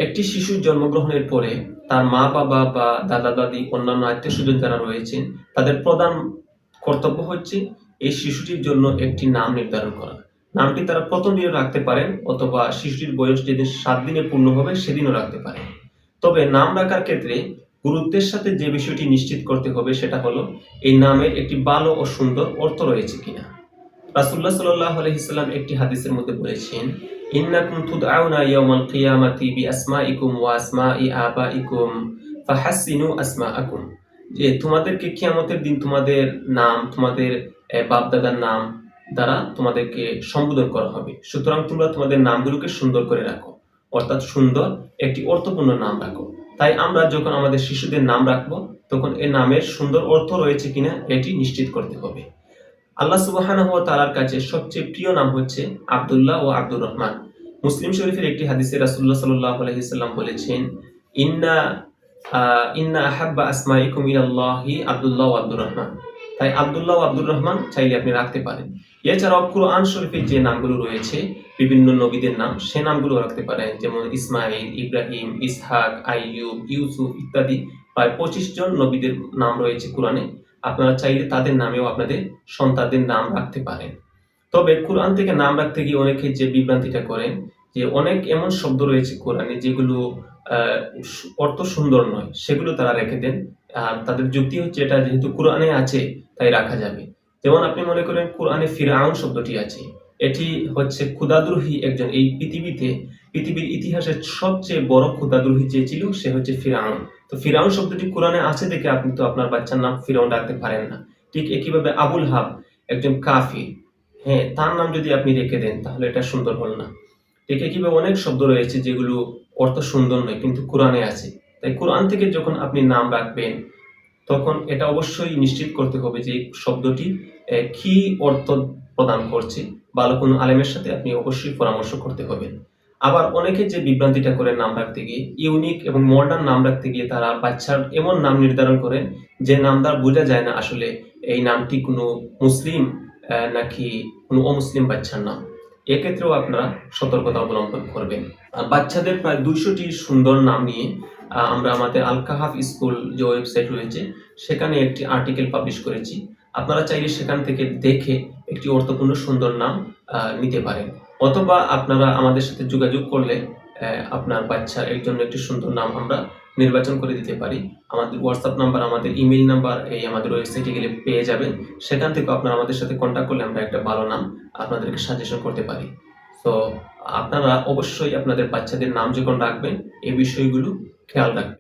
একটি শিশুর জন্মগ্রহণের পরে তার মা-বাবা বা দাদা-দাদি, অন্যান্য আত্মীয়স্বজন যারা রয়েছেন, তাদের প্রধান কর্তব্য হচ্ছে এই শিশুটির জন্য একটি নাম নির্ধারণ করা। নামটি তারা ১ম দিনও রাখতে পারেন অথবা শিশুটির বয়স যেদিন ৭ দিনে পূর্ণ হবে সেদিনও রাখতে পারেন। তবে নাম রাখার ক্ষেত্রে গুরুত্বের সাথে যে বিষয়টি নিশ্চিত করতে হবে সেটা হলো এই নামের একটি ভালো ও সুন্দর অর্থ রয়েছে কিনা। রাসূলুল্লাহ সাল্লাল্লাহু আলাইহি সাল্লাম একটি হাদিসের মধ্যে বলেছেন, ইন্নাকুম তুদআউনা ইয়াওমাল কিয়ামাতি বিআসমাইকুম ওয়া আসমাই আবাইকুম ফাহাসসিনু আসমাআকুম। যে তোমাদেরকে কিয়ামতের দিন তোমাদের নাম, তোমাদের বাপ-দাদার নাম দ্বারা তোমাদেরকে সম্বোধন করা হবে। সুতরাং তোমরা তোমাদের নামগুলোকে সুন্দর করে রাখো। অর্থাৎ সুন্দর একটি অর্থপূর্ণ নাম রাখো। তাই আমরা যখন আমাদের শিশুদের নাম রাখবো তখন এই নামের সুন্দর অর্থ রয়েছে কিনা এটি নিশ্চিত করতে হবে। আল্লাহ সুবহানাহু ওয়া তাআলার কাছে সবচেয়ে প্রিয় নাম হচ্ছে আব্দুল্লাহ ও আব্দুর রহমান। মুসলিম শরীফের একটি হাদিসে রাসূলুল্লাহ সাল্লাল্লাহু আলাইহি সাল্লাম বলেছেন, ইন্না ইন্না আহাব্বা আসমাইকুম ইলাল্লাহি আব্দুল্লাহ ওয়া আব্দুর রহমান। তাই আব্দুল্লাহ ও আব্দুর রহমান চাইলে আপনি রাখতে পারেন। এছাড়াও কুরআন শরীফের যে নামগুলো রয়েছে বিভিন্ন নবীদের নাম, সে নামগুলো রাখতে পারেন, যেমন ইসমাইল, ইব্রাহিম, ইসহাক, আইয়ুব, ইউসুফ ইত্যাদি প্রায় ২৫ জন নবীদের নাম রয়েছে কোরআনে। আপনারা চাইলে তাদের নামেও আপনাদের সন্তানদের নাম রাখতে পারেন। তবে কোরআন থেকে নাম রাখতে গিয়ে অনেকে যে বিভ্রান্তিটা করেন যে অনেক এমন শব্দ রয়েছে কোরআনে যেগুলো অর্থ সুন্দর নয়, সেগুলো তারা রেখে দেন। আর তাদের যুক্তি হচ্ছে এটা যেহেতু কোরআনে আছে তাই রাখা যাবে। যেমন আপনি মনে করেন কোরআনে ফিরআউন শব্দটি আছে, এটি হচ্ছে ক্ষুধাদ্রোহী একজন। এই পৃথিবীর ইতিহাসের সবচেয়ে বড় ক্ষুধাদ্রোহী যে ছিল সে হচ্ছে ফিরআউন। তো ফিরআউন শব্দটি কোরআনে আছে দেখে আপনি তো আপনার বাচ্চার নাম ফিরআউন রাখতে পারেন না। ঠিক একইভাবে আবুল হাব একজন কাফির, হ্যাঁ, তার নাম যদি আপনি রেখে দেন তাহলে এটা সুন্দর হল না। ঠিক একইভাবে অনেক শব্দ রয়েছে যেগুলো অর্থ সুন্দর নয় কিন্তু কোরআনে আছে। তাই কোরআন থেকে যখন আপনি নাম রাখবেন তখন এটা অবশ্যই নিশ্চিত করতে হবে যে শব্দটি কি অর্থ প্রদান করছে। ভালো কোনো আলেমের সাথে আপনি অবশ্যই পরামর্শ করতে হবে। আবার অনেকে যে বিভ্রান্তিটা করে নাম রাখতে গিয়ে, ইউনিক এবং মডার্ন নাম রাখতে গিয়ে তারা বাচ্চার এমন নাম নির্ধারণ করেন যে নাম দ্বারা বোঝা যায় না আসলে এই নামটি কোনো মুসলিম নাকি কোনো অমুসলিম বাচ্চার নাম। এক্ষেত্রেও আপনারা সতর্কতা অবলম্বন করবেন। আর বাচ্চাদের প্রায় ২০০টি সুন্দর নাম নিয়ে আমরা আমাদের আল কাহাফ স্কুল যে ওয়েবসাইট রয়েছে সেখানে একটি আর্টিকেল পাবলিশ করেছি। আপনারা চাইলে সেখান থেকে দেখে একটি অর্থপূর্ণ সুন্দর নাম নিতে পারেন, অথবা আপনারা আমাদের সাথে যোগাযোগ করলে আপনার বাচ্চার এর জন্য একটি সুন্দর নাম আমরা নির্বাচন করে দিতে পারি। আমাদের হোয়াটসঅ্যাপ নাম্বার, আমাদের ইমেইল নাম্বার এই আমাদের ওয়েবসাইটে গেলে পেয়ে যাবেন। সেখান থেকে আপনারা আমাদের সাথে কন্ট্যাক্ট করলে আমরা একটা ভালো নাম আপনাদেরকে সাজেশন করতে পারি। তো আপনারা অবশ্যই আপনাদের বাচ্চাদের নাম যখন রাখবেন এই বিষয়গুলো খেয়াল রাখবেন।